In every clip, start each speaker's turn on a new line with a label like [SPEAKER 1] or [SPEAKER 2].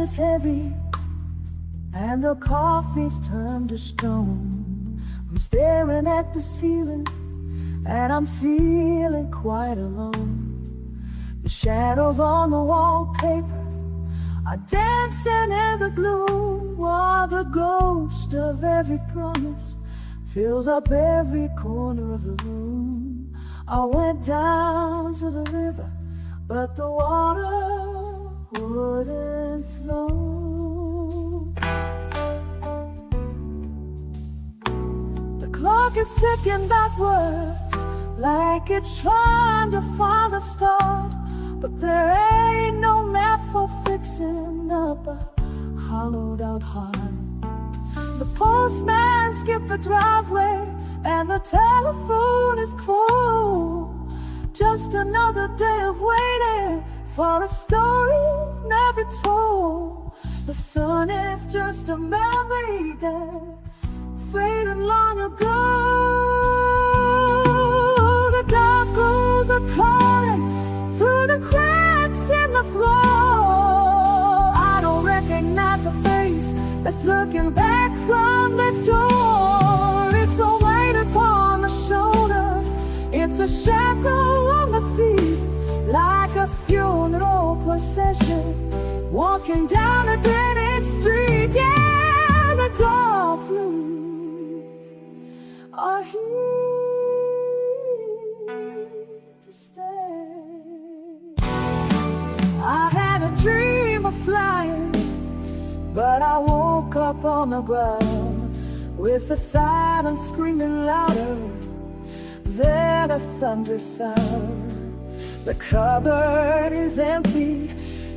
[SPEAKER 1] is heavy and the coffee's turned to stone. I'm staring at the ceiling and I'm feeling quite alone. The shadows on the wallpaper are dancing in the gloom, while the ghost of every promise fills up every corner of the room. I went down to the river, but the water wouldn't flow. The clock is ticking backwards, like it's trying to find a start, but there ain't no map for fixing up a hollowed out heart. The postman skipped the driveway and the telephone is cold. Just another day of waiting for a story never told. The sun is just a memory that faded long ago. The dark ghouls are calling through the cracks in the floor. I don't recognize a face that's looking back from the door. It's a weight upon the shoulders, it's a shackle on the feet, like a funeral procession walking down a dead-end street. Yeah, the dark blues are here to stay. I had a dream of flying, but I woke up on the ground with the silence screaming louder than a thunder sound. The cupboard is empty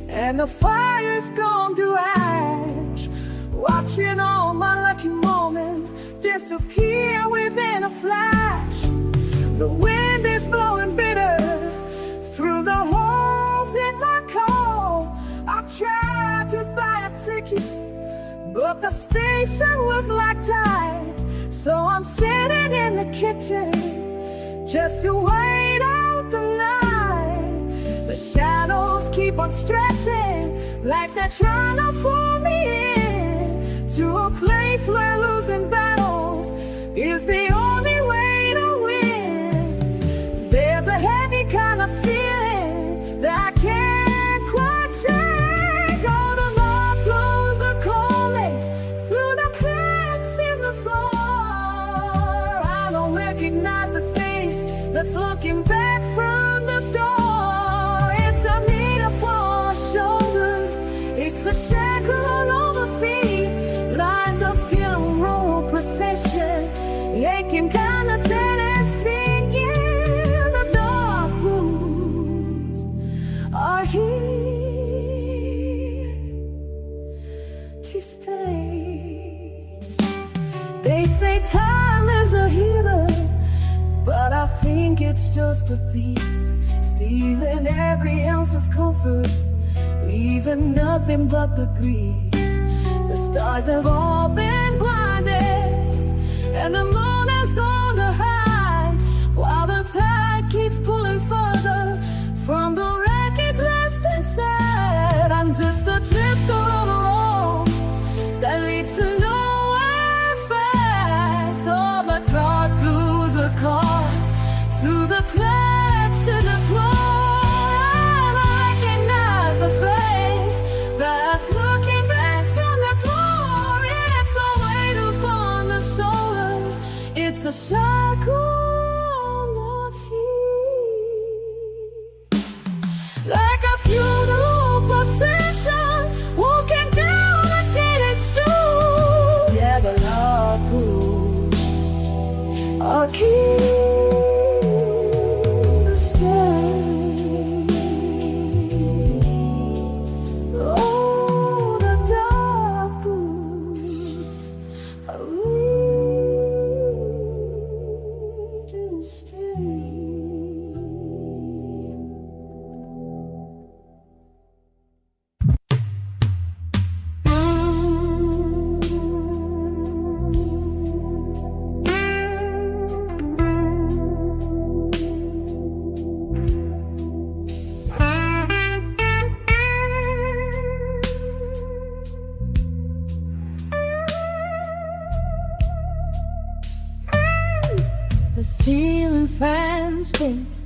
[SPEAKER 1] and the fire's gone to ash, watching all my lucky moments disappear within a flash. The wind is blowing bitter through the holes in my coat. I tried to buy a ticket, but the station was locked tight. So I'm sitting in the kitchen just to wait out the night. The shadows keep on stretching, like they're trying to pull me in to a place where losing battles is the only way to win. There's a heavy kind of feeling that I can't quite shake. All the locked clothes are calling through the cracks in the floor. I don't recognize a face that's looking back from the door. It's a meat upon shoulders, it's a shackle on the feet, like a funeral procession, aching kind of tennis feet. Yeah, the dark blues are here to stay. They say time is a healer, but I think it's just a thief, stealing every ounce of comfort, leaving nothing but the grief. The stars have all been blinded, and the moon has gone to hide, while the tide keeps pulling further from the wreckage left inside. I'm just a drifter on a road that leads to nowhere fast. All the dark blues are caught through the cracks in the floor. I recognize the face that's looking back from the door. It's a weight upon the shoulder, it's a shackle on the feet, like a funeral procession walking down a dead-end street. Yeah, the dark blues are here to stay. Oh, the dark blues are here ceiling fan spins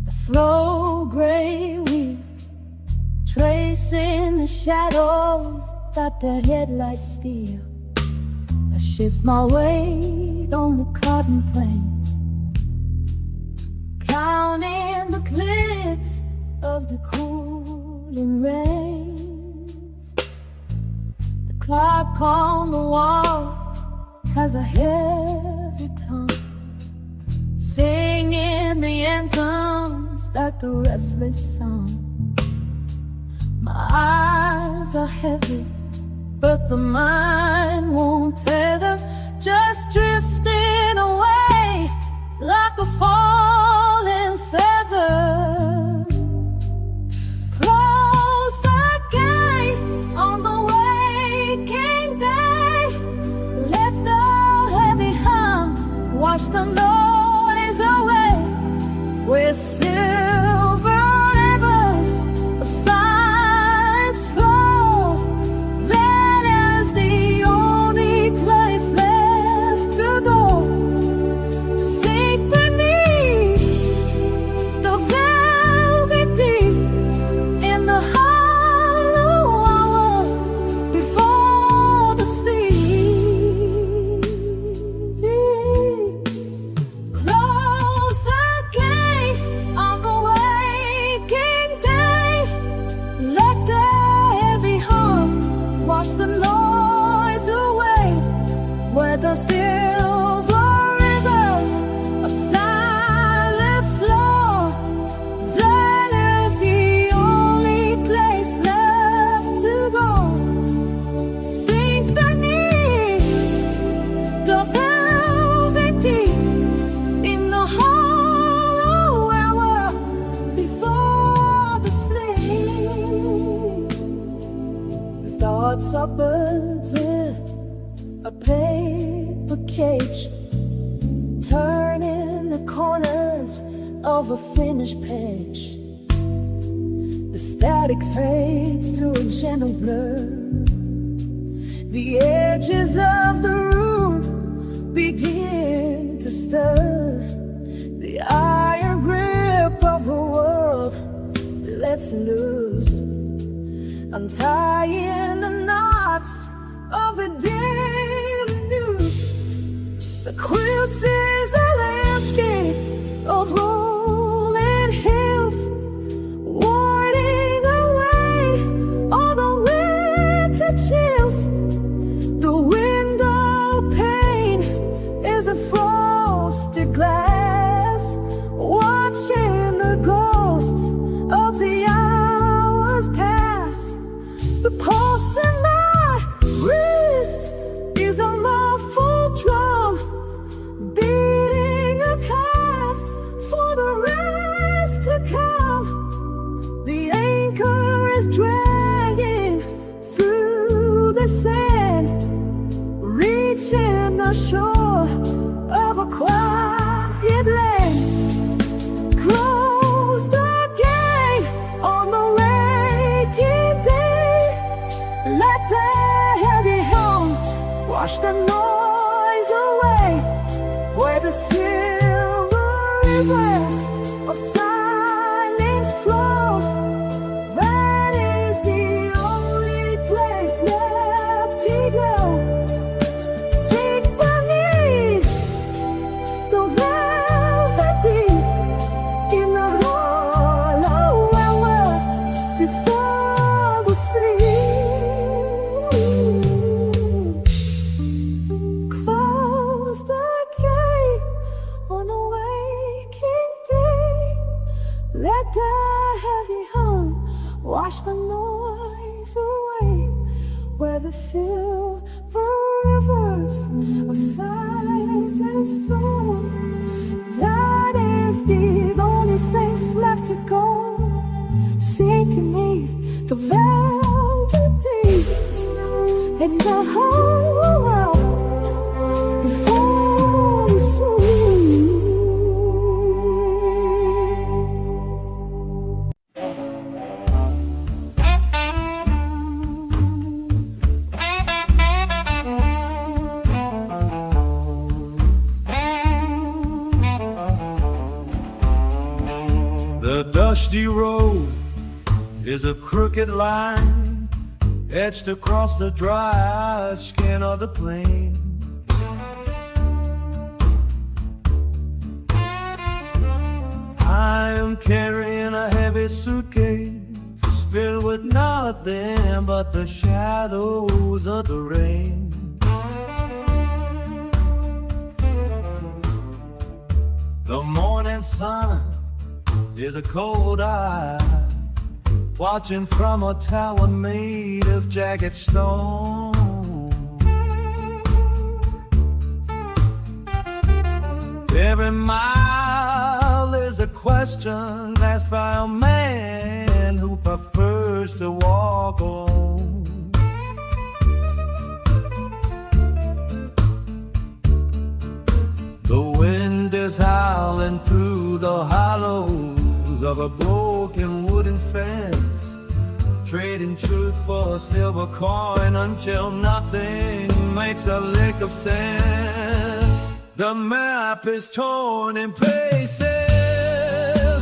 [SPEAKER 1] a slow gray wheel, tracing the shadows that the headlights steal. I shift my weight on the cotton plains, counting the clicks of the cooling rains. The clock on the wall has a heavy tongue, singing the anthems that the restless sung. My eyes are heavy, but the mind won't tear them, just drifting away like a falling feather. Close the gate on the waking day, let the heavy hum wash the noise away with silver rivers of silence flow. That is the only place left to go. Sink beneath the velvet deep in the hollow hour before the sleep. Close the gate on the waking day, let the heavy hum wash the noise away where the silver rivers of silent flow. That is the only place left to go. Sink beneath the velvet deep in the hollow hour before the sleep. Thoughts are birds in a paper cage, turning the corners of a finished page. The static fades to a gentle blur. The edges of the room begin to stir. The iron grip of the world lets loose, untying the knots of the daily news. The quilt is a landscape of rolling hills, warding away all the winter chills. The window pane is a frosted glass, watching the ghosts of the hours pass. The pulse in my wrist is a muffled drum, beating a path for the rest to come. The anchor is dragging through the sand, reaching the shore of a quiet land. Close the gate on the waking day, let the heavy hum wash the noise away where the silver rivers of silence flow. That is the only place left to go. Sink beneath the velvet deep in the hollow hour before the sleep. Close the gate on the waking day, let the heavy hum wash the noise away where the silver rivers of silence flow. That is the only place left to go. Sink beneath the velvet deep in the hollow before the sleep. dusty road is a crooked line etched across the dry skin of the plain. I am carrying a heavy suitcase filled with nothing but the shadows of the rain. The morning sun is a cold eye watching from a tower made of jagged stone. Every mile is a question asked by a man who prefers to walk alone. The wind is howling through the hollows of a broken wooden fence, trading truth for a silver coin until nothing makes a lick of sense. The map is torn in places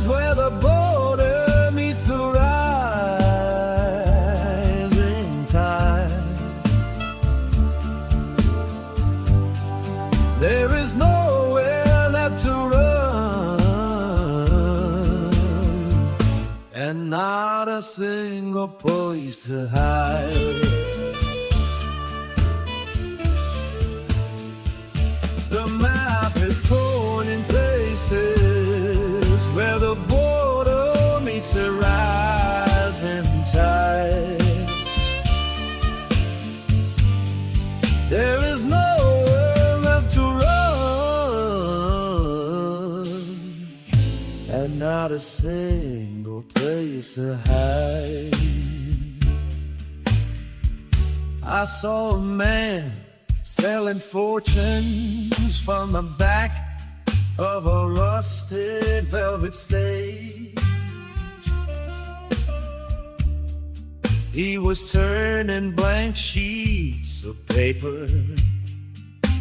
[SPEAKER 1] where the border meets the rising tide. There is nowhere left to run, and not a single place to hide. The map is torn in places where the border meets the rising tide. There is nowhere left to run, and not a single place to hide. I saw a man selling fortunes from the back of a rusted velvet stage. He was turning blank sheets of paper,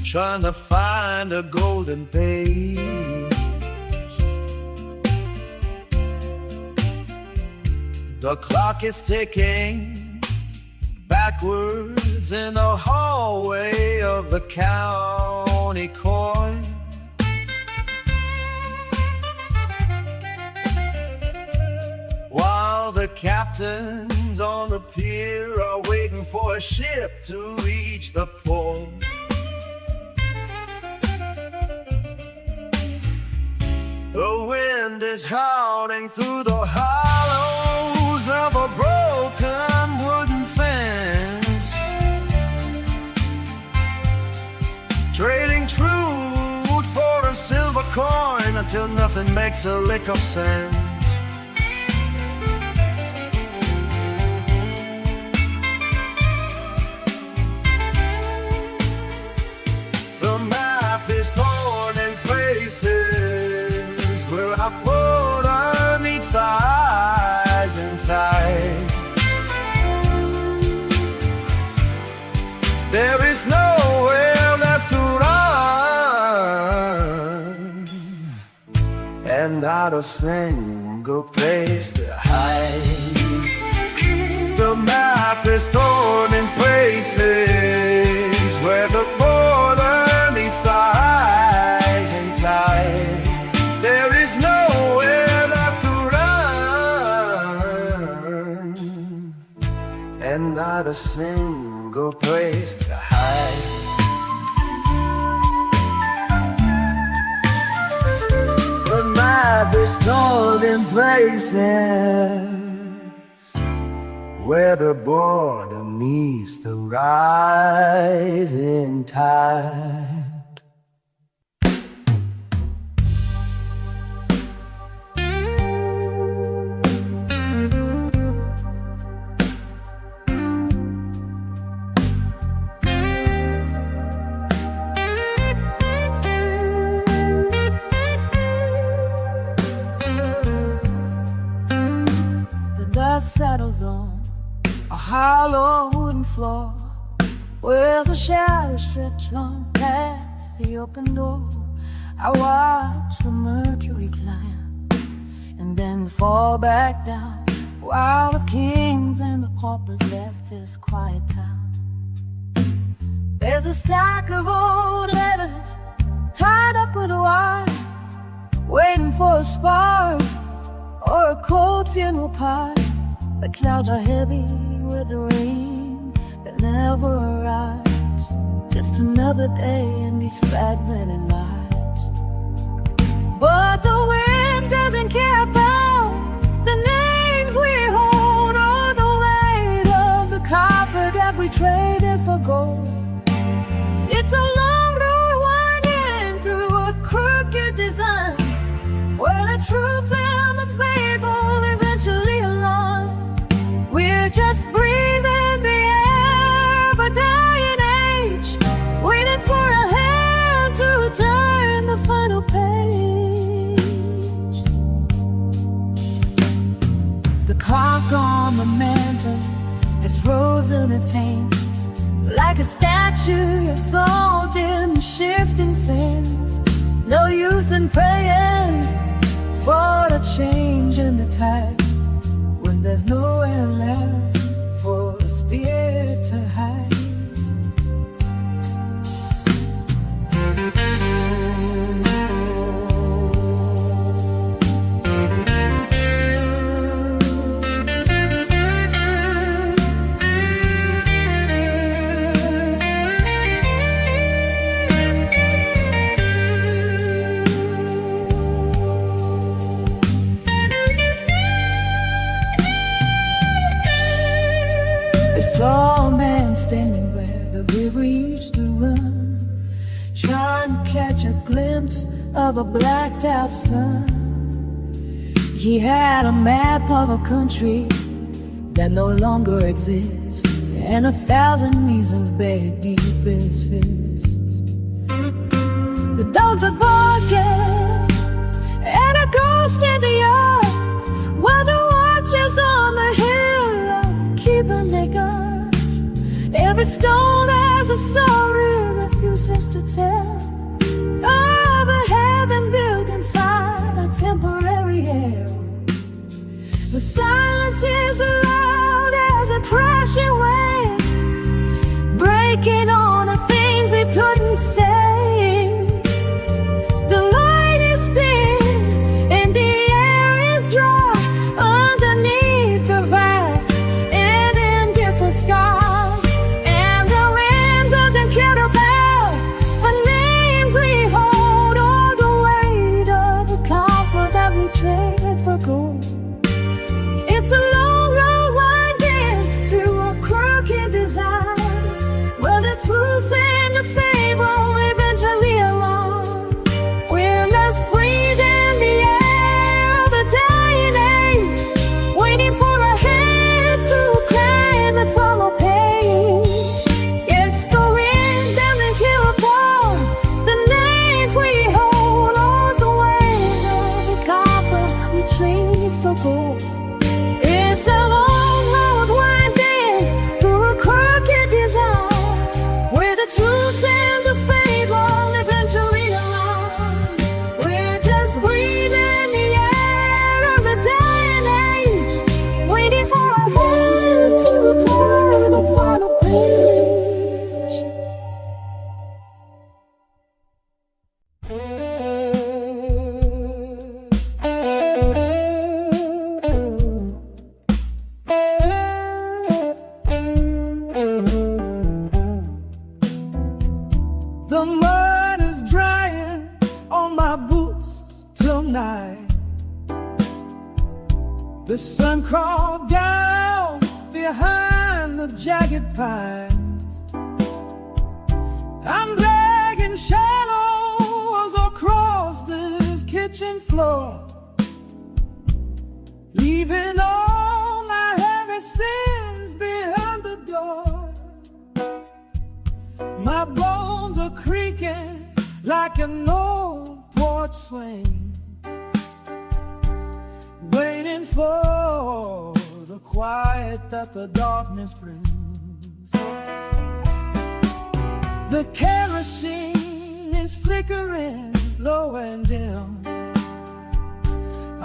[SPEAKER 1] trying to find a golden page. The clock is ticking backwards in the hallway of the county court. While the captains on the pier are waiting for a ship to reach the port. The wind is howling through the hollows of a broken wooden fence, trading truth for a silver coin until nothing makes a lick of sense. The map is torn in places where our border meets the rising tide. There is nowhere left to run, and not a single place to hide. The map is torn in places where the border meets the rising tide. There is nowhere left to run, and not a single place to hide. The map is torn in places where the border meets the rising tide.
[SPEAKER 2] The dust settles on a hollow wooden floor, where's a shadow stretch on past the open door. I watch the mercury climb and then fall back down, while the kings and the paupers left this quiet town. There's a stack of old letters tied up with a wire, waiting for a spark or a cold funeral pie. The clouds are heavy with the rain that never arrives. Just another day in these fragmented lives. But the wind doesn't care about the names we hold, or the weight of the copper that we traded for gold. It's a long road winding through a crooked design, where the truth and the fable eventually align. We're just breathing the air of a dying age, waiting for a hand to turn the final page. The clock on the mantle has frozen its hands, like a statue of salt in the shifting sands. No use in praying for a change in the tide, when there's nowhere left for a spirit to hide. Saw a man standing where the river used to run, trying to catch a glimpse of a blacked out sun. He had a map of a country that no longer exists, and 1,000 reasons buried deep in his fists. The dogs are barking, and a ghost in the yard, while the watchers on the hill are keeping their guard. Every stone has a story, refuses to tell of a heaven built inside a temporary hell. The silence is loud as a crashing wave, breaking on the things we couldn't say. The light is thin and the air is dry underneath the vast and indifferent sky. It's a long road winding through a crooked design, where the truth and the fable eventually align. We're less breathing the air of the dying age, waiting for a hand to climb the follow page. It's the wind that will kill apart the names we hold, or the weight of the copper we trade for gold. It's a long road winding through a crooked design, where the truth and the fable eventually align. We're just breathing the air of the dying age, waiting for a hand to turn the final page. The mud is drying on my boots tonight. The sun crawled down behind the jagged pines. I'm dragging shadows across this kitchen floor, leaving all my heavy sins behind the door. My bones are creaking like an old porch swing, waiting for the quiet that the darkness brings. The kerosene is flickering low and dim.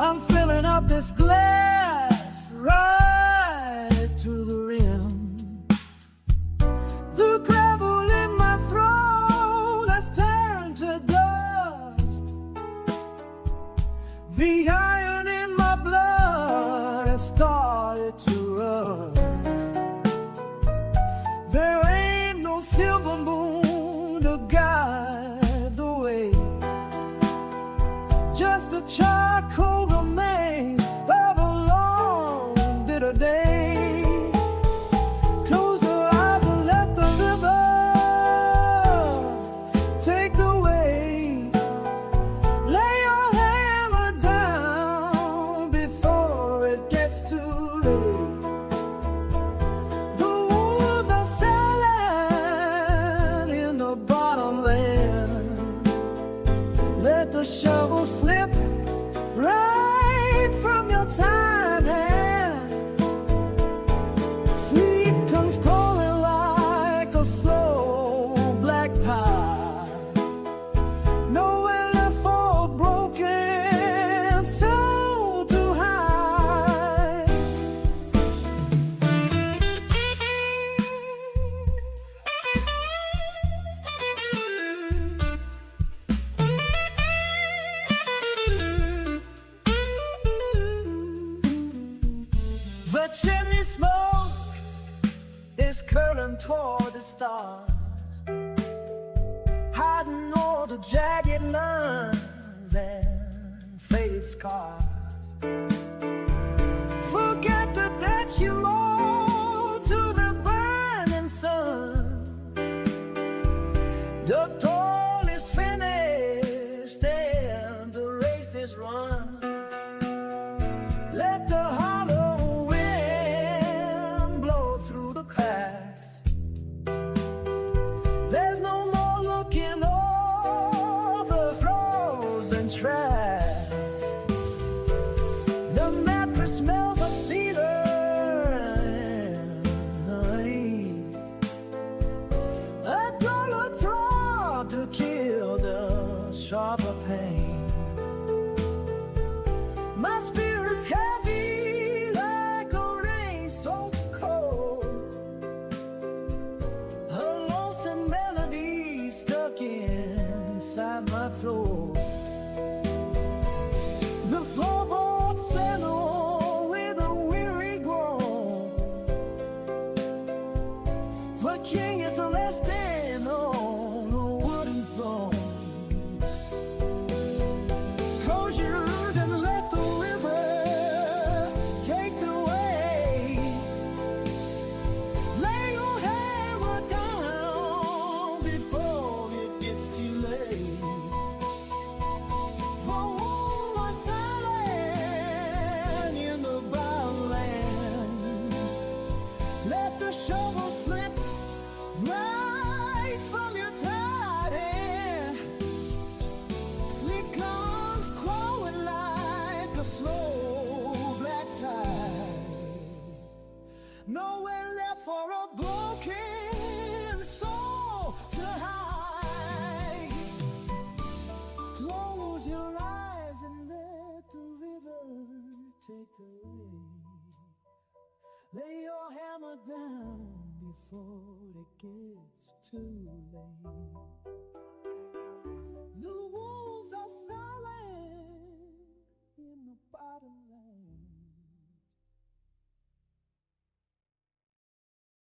[SPEAKER 1] I'm filling up this glass right to the rim. The gravel in my throat has turned to dust. The iron in my blood has started to rust. There ain't no silver moon to guide the way, just a charcoal remains of a long, bitter day. Close your eyes and let the river take the way. Lay your hammer down before it gets too late. The wolves are selling in the bottomland. Let the shovel slip right from your tired hand. Sleep comes calling like a slow black tide. Nowhere left for a broken soul to hide. The chimney smoke is curling toward the stars, hiding all the jagged lines and faded scars. Forget the debt you owe to the burning sun. The toil is finished and the race is run. Let the hollow wind blow through the cracks. There's no more looking over frozen tracks. The mattress smells of cedar and honey. A dollar throb to kill the sharper pain. My spirit's heavy like a rain so cold. A lonesome melody stuck inside my throat. The floorboards settle with a weary groan. The king is resting on a wooden throne. Close your eyes and let the river take the way. Lay your hammer down before it gets too late. The wolves are silent in the bottomland. Let the shovel slip right from your tired hand. Sleep comes clawing like a slow black tide. Nowhere left for a broken soul to hide. Close your eyes and let the river take the way. Lay your hammer down before it gets too late.